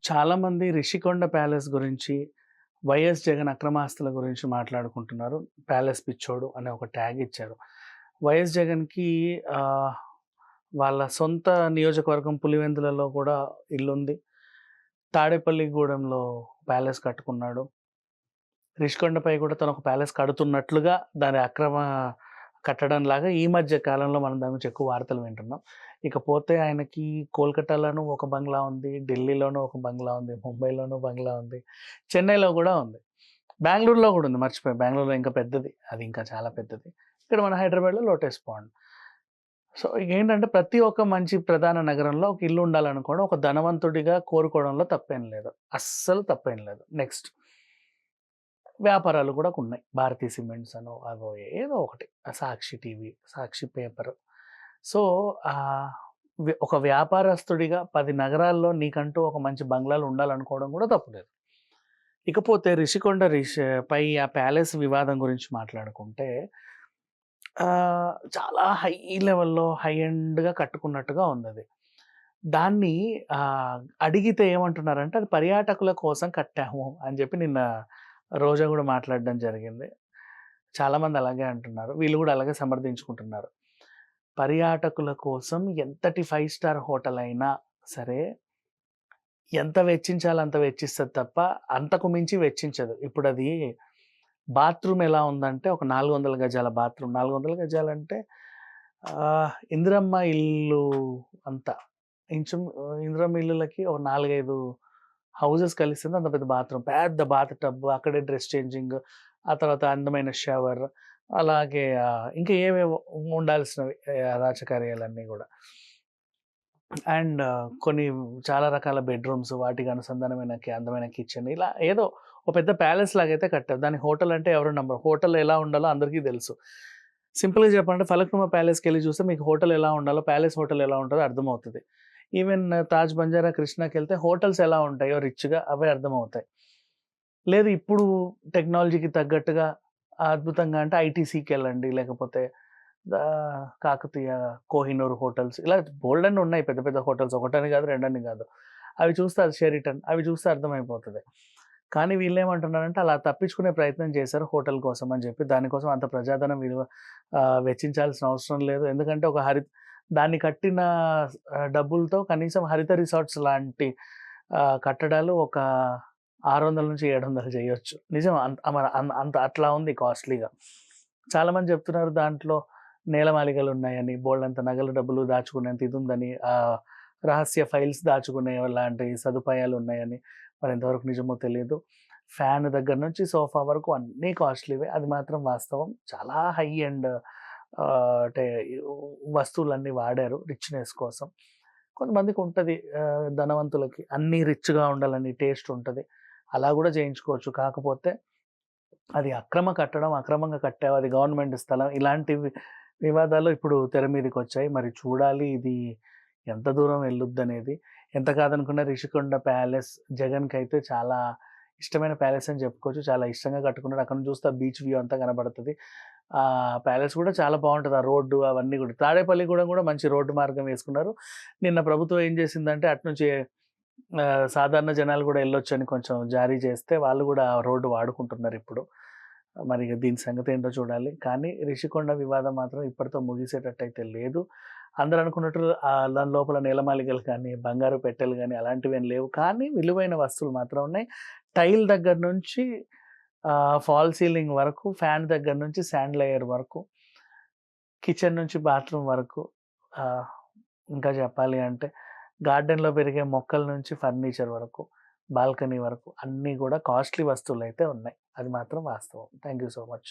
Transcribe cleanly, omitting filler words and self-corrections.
చాలామంది రిషికొండ ప్యాలెస్ గురించి, వైఎస్ జగన్ అక్రమాస్తుల గురించి మాట్లాడుకుంటున్నారు. ప్యాలెస్ పిచ్చోడు అనే ఒక ట్యాగ్ ఇచ్చారు. వైఎస్ జగన్‌కి ఆహ్, వాళ్ళ సొంత నియోజకవర్గం పులివెందులలో కూడా ఇల్లుంది. తాడేపల్లిగూడెంలో ప్యాలెస్ కట్టుకున్నాడు. రిషికొండపై కూడా తను ఒక ప్యాలెస్ కడుతున్నట్లుగా దాని కట్టడంలాగా ఈ మధ్య కాలంలో మనం దాని గురించి ఎక్కువ వార్తలు వింటున్నాం. ఇకపోతే ఆయనకి కోల్‌కతాలోనూ ఒక బంగ్లా ఉంది. ఢిల్లీలోనూ ఒక బంగ్లా ఉంది. ముంబైలోనూ బంగ్లా ఉంది. చెన్నైలో గూడా ఉంది. బెంగుళూరులో గూడా ఉంది. మర్చిపోయా. బెంగుళూరులో ఇంకా పెద్దది. అది ఇంకా చాలా పెద్దది. ఇక్కడ మన హైదరాబాద్‌లో లోటస్ పాండ్. సో, ఇగేంటంటే ప్రతి ఒక్క మంచి ప్రధాన నగరంలో ఒక ఇల్లు ఉండాలనుకోవడం ఒక ధనవంతుడిగా కోరుకోవడంలో తప్పేం లేదు. అస్సలు తప్పేం లేదు. నెక్స్ట్ వ్యాపారాలు కూడా ఉన్నాయి. భారతీ సిమెంట్స్ అనో, అవో ఏదో ఒకటి. సాక్షి టీవీ, సాక్షి పేపరు. సో, ఆహ్, ఒక వ్యాపారస్తుడిగా 10 నగరాల్లో నీకంటూ ఒక మంచి బంగ్లాలు ఉండాలనుకోవడం కూడా తప్పు లేదు. ఇకపోతే రిషికొండ పై ఆ ప్యాలెస్ వివాదం గురించి మాట్లాడుకుంటే చాలా హై లెవెల్‌లో, హై ఎండ్‌గా కట్టుకున్నట్టుగా ఉందది. దాన్ని అడిగితే ఏమంటున్నారంటే, అది పర్యాటకుల కోసం కట్టాము అని చెప్పి నిన్న రోజా గూడా మాట్లాడడం జరిగింది. చాలామంది అలాగే అంటున్నారు. వీళ్ళు గూడా అలాగే సమర్థించుకుంటున్నారు. పర్యాటకుల కోసం ఎంతటి 5 స్టార్ హోటల్ అయినా సరే, ఎంత వెచ్చించాలో అంత వెచ్చిస్తది తప్ప, అంతకు మించి వెచ్చించదు. ఇప్పుడది బాత్రూమ్ ఎలా ఉందంటే, ఒక 400 గజాల బాత్రూమ్. 400 గజాలంటే ఇందిరమ్మ ఇల్లు అంత. ఇందిరమ్మ ఇల్లులకి ఒక 4, 5 హౌసెస్ కలిసింది అంత పెద్ద బాత్రూమ్. పెద్ద బాత్ టబ్, అక్కడే డ్రెస్ చేంజింగ్, ఆ తర్వాత అందమైన షవర్, అలాగే ఇంకా ఏవేవో ఉండాల్సినవి రాచకార్యాలన్నీ గూడా. అండ్ కొన్ని చాలా రకాల బెడ్‌రూమ్స్, వాటికి అనుసంధానమైన అందమైన కిచెన్, ఇలా ఏదో ఒక పెద్ద ప్యాలెస్ లాగైతే కట్టారు. దాన్ని హోటల్ అంటే ఎవరు నమ్మరు. హోటల్ ఎలా ఉండాలో అందరికీ తెలుసు. సింపుల్‌గా చెప్పాలంటే ఫలక్నుమా ప్యాలెస్‌కెళ్ళి చూస్తే మీకు హోటల్ ఎలా ఉండాలో, ప్యాలెస్ హోటల్ ఎలా ఉంటదో అర్థమవుతది. ఈవెన్ తాజ్ బంజారా, కృష్ణాకెళ్తే హోటల్స్ ఎలా ఉంటాయో రిచ్‌గా అవే అర్థమవుతాయి. లేదు ఇప్పుడు టెక్నాలజీకి తగ్గట్టుగా అద్భుతంగా అంటే ఐటీసీకెళ్ళండి. లేకపోతే కాకతీయ, కోహినూర్ హోటల్స్, ఇలా బోలెడన్ని ఉన్నాయి పెద్ద పెద్ద హోటల్స్. ఒకటని కాదు, రెండని కాదు. అవి చూస్తే అది షెరిటన్. అవి చూస్తే అర్థమైపోతది. కానీ వీళ్ళేమంటున్నారంటే అలా తప్పించుకునే ప్రయత్నం చేశారు హోటల్ కోసం అని చెప్పి. దానికోసం అంత ప్రజాధనం వెచ్చించాల్సిన అవసరం లేదు. ఎందుకంటే దాన్ని కట్టిన డబ్బులతో కనీసం హరిత రిసార్ట్స్ లాంటి కట్టడాలు ఒక 600-700 చేయొచ్చు. నిజం. అంత అట్లా ఉంది కాస్ట్‌లీగా. చాలామంది చెప్తున్నారు దాంట్లో నేలమాళిగలున్నాయని, బోలెడంత నగలు డబ్బులు దాచుకునేంత ఇదుందని, రహస్య ఫైల్స్ దాచుకునే లాంటి సదుపాయాలున్నాయని. మరి ఎంతవరకు నిజమో తెలీదు. ఫ్యాన్ దగ్గర నుంచి సోఫా వరకు అన్నీ కాస్ట్‌లీవే. అది మాత్రం వాస్తవం. చాలా హై ఎండ్ అంటే వస్తువులన్నీ వాడారు రిచ్‌నెస్ కోసం. కొంతమందికుంటది, ధనవంతులకి అన్నీ రిచ్‌గా ఉండాలని టేస్ట్ ఉంటది. అలా గూడా చేయించుకోవచ్చు. కాకపోతే అది అక్రమ కట్టడం, అక్రమంగా కట్టావు, అది గవర్నమెంట్ స్థలం, ఇలాంటివి వివాదాలు ఇప్పుడు తెర మీదకొచ్చాయి. మరి చూడాలి ఇది ఎంత దూరం ఎళ్ళుద్దనేది. ఎంత కాదనుకున్నా రిషికొండ ప్యాలెస్ జగన్‌కైతే చాలా ఇష్టమైన ప్యాలెస్ అని చెప్పుకోవచ్చు. చాలా ఇష్టంగా కట్టుకున్నాడు. అక్కడ నుంచి చూస్తే బీచ్ వ్యూ అంతా కనబడతది. ప్యాలెస్ కూడా చాలా బావుంటది. ఆ రోడ్డు అవన్నీ గూడా. తాడేపల్లిగూడెం గూడా మంచి రోడ్డు మార్గం వేసుకున్నారు. నిన్న ప్రభుత్వం ఏం చేసిందంటే అటునుంచి సాధారణ జనాలు గూడా ఎళ్ళొచ్చని కొంచెం జారీ చేస్తే వాళ్ళు గూడా ఆ రోడ్డు వాడుకుంటున్నారిప్పుడు. మరి దీని సంగతేంటో చూడాలి. కానీ రిషికొండ వివాదం మాత్రం ఇప్పటితో ముగిసేటట్టయితే లేదు. అందరూ అనుకున్నట్టు దాని లోపల నేలమాళిగలు కానీ, బంగారు పెట్టెలు గానీ అలాంటివేం లేవు. కానీ విలువైన వస్తువులు మాత్రం ఉన్నాయి. టైల్ దగ్గర నుంచి ఫాల్ సీలింగ్ వరకు, ఫ్యాన్ దగ్గర నుంచి శాండ్ లేయర్ వరకు, కిచెన్ నుంచి బాత్రూమ్ వరకు, ఆహ్, ఇంకా చెప్పాలి అంటే గార్డెన్‌లో పెరిగే మొక్కల నుంచి ఫర్నిచర్ వరకు, బాల్కనీ వరకు అన్నీ గూడా కాస్ట్‌లీ వస్తువులైతే ఉన్నాయి. అది మాత్రం వాస్తవం. Thank you so much.